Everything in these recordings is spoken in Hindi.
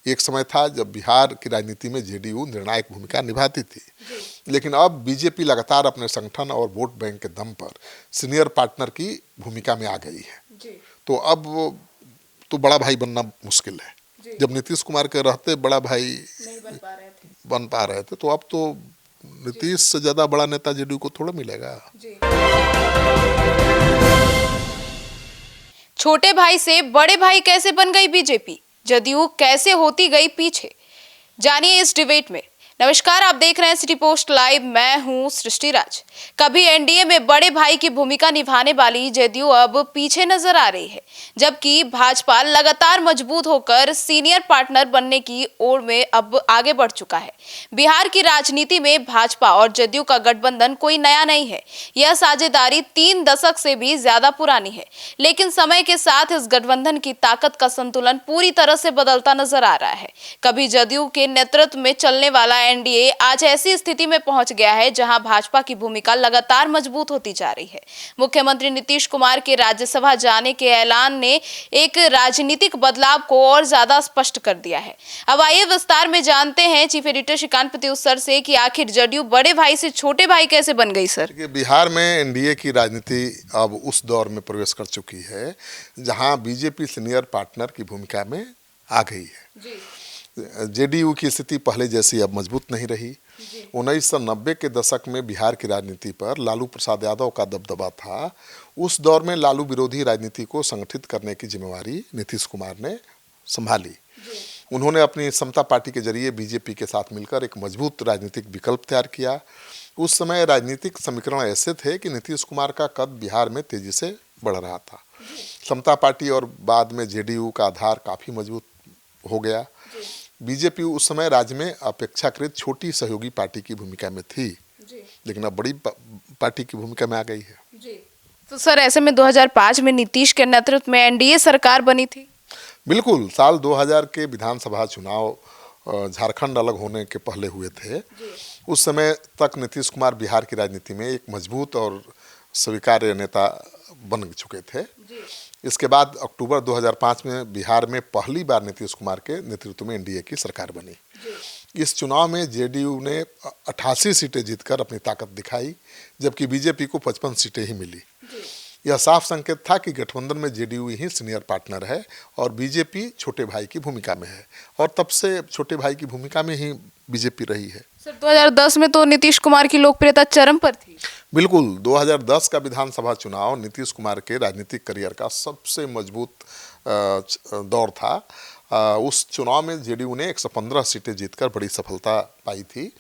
एक समय था जब बिहार की राजनीति में जेडीयू निर्णायक भूमिका निभाती थी, लेकिन अब बीजेपी लगातार अपने संगठन और वोट बैंक के दम पर सीनियर पार्टनर की भूमिका में आ गई है। तो अब तो बड़ा भाई बनना मुश्किल है। जब नीतीश कुमार के रहते बड़ा भाई नहीं बन पा रहे थे, तो अब तो नीतीश से ज्यादा बड़ा नेता जेडीयू को थोड़ा मिलेगा। छोटे भाई से बड़े भाई कैसे बन गई बीजेपी, जदयू कैसे होती गई पीछे, जानिए इस डिबेट में। नमस्कार, आप देख रहे हैं सिटी पोस्ट लाइव, मैं हूं सृष्टि राज। कभी एनडीए में बड़े भाई की भूमिका निभाने वाली जदयू अब पीछे नजर आ रही है, जबकि भाजपा लगातार मजबूत होकर सीनियर पार्टनर बनने की ओर में अब आगे बढ़ चुका है। बिहार की राजनीति में भाजपा और जदयू का गठबंधन कोई नया नहीं है। यह साझेदारी 3 दशक से भी ज्यादा पुरानी है, लेकिन समय के साथ इस गठबंधन की ताकत का संतुलन पूरी तरह से बदलता नजर आ रहा है। कभी जदयू के नेतृत्व में चलने वाला एनडीए आज ऐसी स्थिति में पहुंच गया है जहां भाजपा की भूमिका लगातार मजबूत होती जा रही है। मुख्यमंत्री नीतीश कुमार के राज्यसभा जाने के ऐलान ने एक राजनीतिक बदलाव को और ज्यादा स्पष्ट कर दिया है। अब आइए विस्तार में जानते हैं chief editor Shrikant Pratyush sir से कि आखिर जदयू बड़े भाई से छोटे भाई कैसे बन गई। सर, बिहार में एनडीए की राजनीति अब उस दौर में प्रवेश कर चुकी है जहां बीजेपी सीनियर पार्टनर की भूमिका में आ गई है। जेडीयू की स्थिति पहले जैसी अब मजबूत नहीं रही। 1990 के दशक में बिहार की राजनीति पर लालू प्रसाद यादव का दबदबा था। उस दौर में लालू विरोधी राजनीति को संगठित करने की जिम्मेवारी नीतीश कुमार ने संभाली। उन्होंने अपनी समता पार्टी के जरिए बीजेपी के साथ मिलकर एक मजबूत राजनीतिक विकल्प तैयार किया। उस समय राजनीतिक समीकरण ऐसे थे कि नीतीश कुमार का कद बिहार में तेजी से बढ़ रहा था। समता पार्टी और बाद में जेडीयू का आधार काफ़ी मजबूत हो गया। बीजेपी उस समय राज्य में अपेक्षाकृत छोटी सहयोगी पार्टी की भूमिका में थी, लेकिन अब बड़ी पार्टी की भूमिका में आ गई है। तो सर, ऐसे में 2005 में नीतीश के नेतृत्व में एनडीए सरकार बनी थी। बिल्कुल, साल 2000 के विधानसभा चुनाव झारखंड अलग होने के पहले हुए थे। उस समय तक नीतीश कुमार बिहार की राजनीति में एक मजबूत और स्वीकार्य नेता बन चुके थे। इसके बाद अक्टूबर 2005 में बिहार में पहली बार नीतीश कुमार के नेतृत्व में एनडीए की सरकार बनी। इस चुनाव में जेडीयू ने 88 सीटें जीतकर अपनी ताकत दिखाई, जबकि बीजेपी को 55 सीटें ही मिली। यह साफ संकेत था कि गठबंधन में जेडीयू ही सीनियर पार्टनर है और बीजेपी छोटे भाई की भूमिका में है, और तब से छोटे भाई की भूमिका में ही बीजेपी रही है। सर, 2010 में तो नीतीश कुमार की लोकप्रियता चरम पर थी। बिल्कुल, 2010 का विधानसभा चुनाव नीतीश कुमार के राजनीतिक करियर का सबसे मजबूत दौर था। उस चुनाव में जेडीयू ने 115 सीटें जीतकर बड़ी सफलता पाई थी।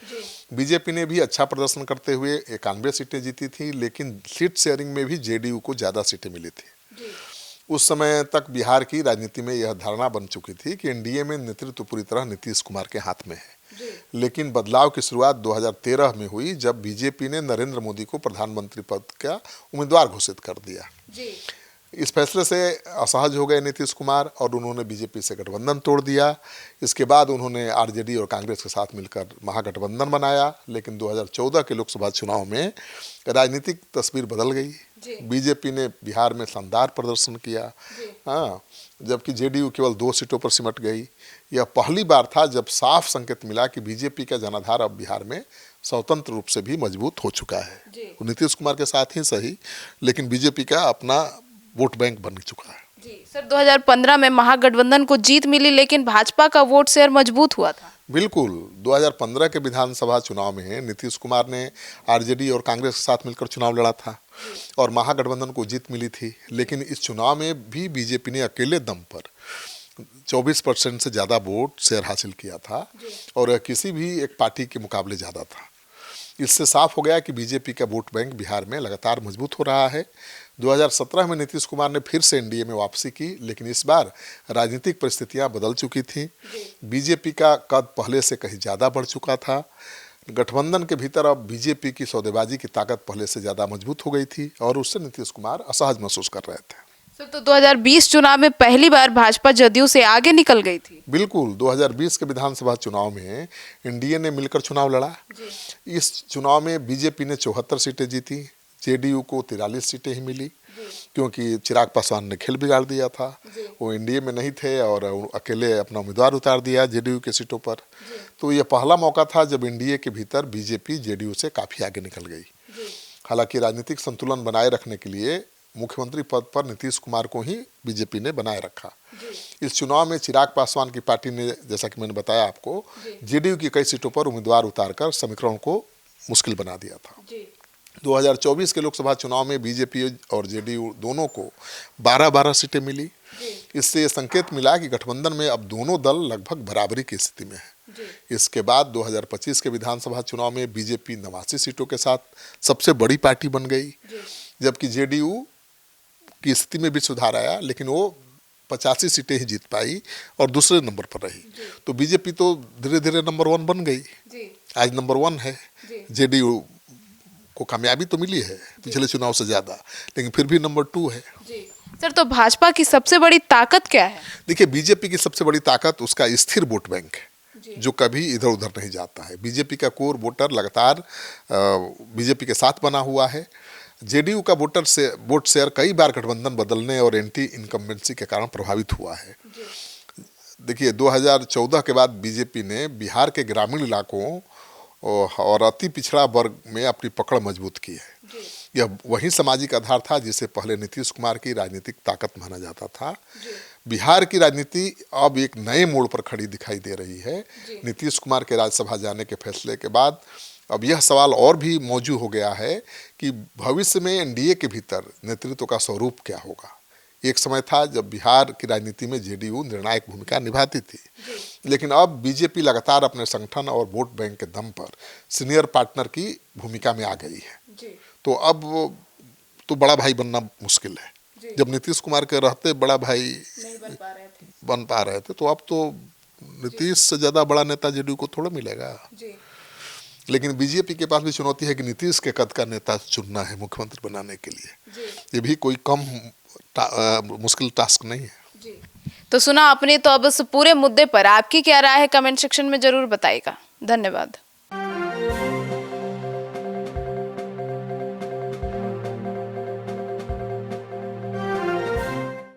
बीजेपी ने भी अच्छा प्रदर्शन करते हुए 91 सीटें जीती थी, लेकिन सीट शेयरिंग में भी जेडीयू को ज़्यादा सीटें मिली थी। उस समय तक बिहार की राजनीति में यह धारणा बन चुकी थी कि एनडीए में नेतृत्व पूरी तरह नीतीश कुमार के हाथ में है। लेकिन बदलाव की शुरुआत 2013 में हुई, जब बीजेपी ने नरेंद्र मोदी को प्रधानमंत्री पद का उम्मीदवार घोषित कर दिया। इस फैसले से असहज हो गए नीतीश कुमार और उन्होंने बीजेपी से गठबंधन तोड़ दिया। इसके बाद उन्होंने आरजेडी और कांग्रेस के साथ मिलकर महागठबंधन बनाया, लेकिन 2014 के लोकसभा चुनाव में राजनीतिक तस्वीर बदल गई। बीजेपी ने बिहार में शानदार प्रदर्शन किया, जबकि जेडीयू केवल 2 सीटों पर सिमट गई। यह पहली बार था जब साफ संकेत मिला कि बीजेपी का जनाधार अब बिहार में स्वतंत्र रूप से भी मजबूत हो चुका है। नीतीश कुमार के साथ ही सही, लेकिन बीजेपी का अपना वोट बैंक बन चुका है। सर, 2015 में महागठबंधन को जीत मिली, लेकिन भाजपा का वोट शेयर मजबूत हुआ था। बिल्कुल, 2015 के विधानसभा चुनाव में नीतीश कुमार ने आरजेडी और कांग्रेस के साथ मिलकर चुनाव लड़ा था और महागठबंधन को जीत मिली थी। लेकिन इस चुनाव में भी बीजेपी ने अकेले दम पर 24% से ज़्यादा वोट शेयर हासिल किया था और किसी भी एक पार्टी के मुकाबले ज़्यादा था। इससे साफ हो गया कि बीजेपी का वोट बैंक बिहार में लगातार मजबूत हो रहा है। 2017 में नीतीश कुमार ने फिर से एनडीए में वापसी की, लेकिन इस बार राजनीतिक परिस्थितियां बदल चुकी थीं। बीजेपी का कद पहले से कहीं ज़्यादा बढ़ चुका था। गठबंधन के भीतर अब बीजेपी की सौदेबाजी की ताकत पहले से ज़्यादा मजबूत हो गई थी और उससे नीतीश कुमार असहज महसूस कर रहे थे। सर, तो 2020 चुनाव में पहली बार भाजपा जदयू से आगे निकल गई थी। बिल्कुल, 2020 के विधानसभा चुनाव में एनडीए ने मिलकर चुनाव लड़ा। इस चुनाव में बीजेपी ने 74 सीटें जीती, जेडीयू को 43 सीटें ही मिली। क्योंकि चिराग पासवान ने खेल बिगाड़ दिया था। वो एनडीए में नहीं थे और अकेले अपना उम्मीदवार उतार दिया जेडीयू के सीटों पर। तो ये पहला मौका था जब एनडीए के भीतर बीजेपी जेडीयू से काफ़ी आगे निकल गई। हालांकि राजनीतिक संतुलन बनाए रखने के लिए मुख्यमंत्री पद पर नीतीश कुमार को ही बीजेपी ने बनाए रखा। इस चुनाव में चिराग पासवान की पार्टी ने, जैसा कि मैंने बताया आपको, जेडीयू की कई सीटों पर उम्मीदवार उतारकर समीकरण को मुश्किल बना दिया था। 2024 के लोकसभा चुनाव में बीजेपी और जेडीयू दोनों को 12-12 सीटें मिली। इससे ये संकेत मिला कि गठबंधन में अब दोनों दल लगभग बराबरी की स्थिति में है। इसके बाद 2025 के विधानसभा चुनाव में बीजेपी 89 सीटों के साथ सबसे बड़ी पार्टी बन गई, जबकि जेडीयू की स्थिति में भी सुधार आया, लेकिन वो 85 सीटें ही जीत पाई और दूसरे नंबर पर रही। तो बीजेपी तो धीरे धीरे नंबर 1 बन गई, आज नंबर 1 है। जेडीयू को कामयाबी तो मिली है पिछले चुनाव से ज़्यादा, लेकिन फिर भी नंबर 2 है। सर, तो भाजपा की सबसे बड़ी ताकत क्या है? देखिए, बीजेपी की सबसे बड़ी ताकत उसका स्थिर वोट बैंक है, जो कभी इधर उधर नहीं जाता है। बीजेपी का कोर वोटर लगातार बीजेपी के साथ बना हुआ है। जेडीयू का वोट शेयर कई बार गठबंधन बदलने और एंटी इनकम्बेंसी के कारण प्रभावित हुआ है। देखिए, 2014 के बाद बीजेपी ने बिहार के ग्रामीण इलाकों और अति पिछड़ा वर्ग में अपनी पकड़ मजबूत की है। यह वही सामाजिक आधार था जिसे पहले नीतीश कुमार की राजनीतिक ताकत माना जाता था। बिहार की राजनीति अब एक नए मोड़ पर खड़ी दिखाई दे रही है। नीतीश कुमार के राज्यसभा जाने के फैसले के बाद अब यह सवाल और भी मौजूद हो गया है कि भविष्य में एनडीए के भीतर नेतृत्व का स्वरूप क्या होगा। एक समय था जब बिहार की राजनीति में जेडीयू निर्णायक भूमिका निभाती थी, लेकिन अब बीजेपी लगातार अपने संगठन और वोट बैंक के दम पर सीनियर पार्टनर की भूमिका में आ गई है। तो अब तो बड़ा भाई बनना मुश्किल है। जब नीतीश कुमार के रहते बड़ा भाई नहीं बन पा रहे थे, तो अब तो नीतीश से ज़्यादा बड़ा नेता जेडीयू को थोड़ा मिलेगा। लेकिन बीजेपी के पास भी चुनौती है कि नीतीश के कद का नेता चुनना है मुख्यमंत्री बनाने के लिए। ये भी कोई कम मुश्किल टास्क नहीं है। तो सुना आपने, तो अब इस पूरे मुद्दे पर आपकी क्या राय है कमेंट सेक्शन में जरूर बताइएगा। धन्यवाद।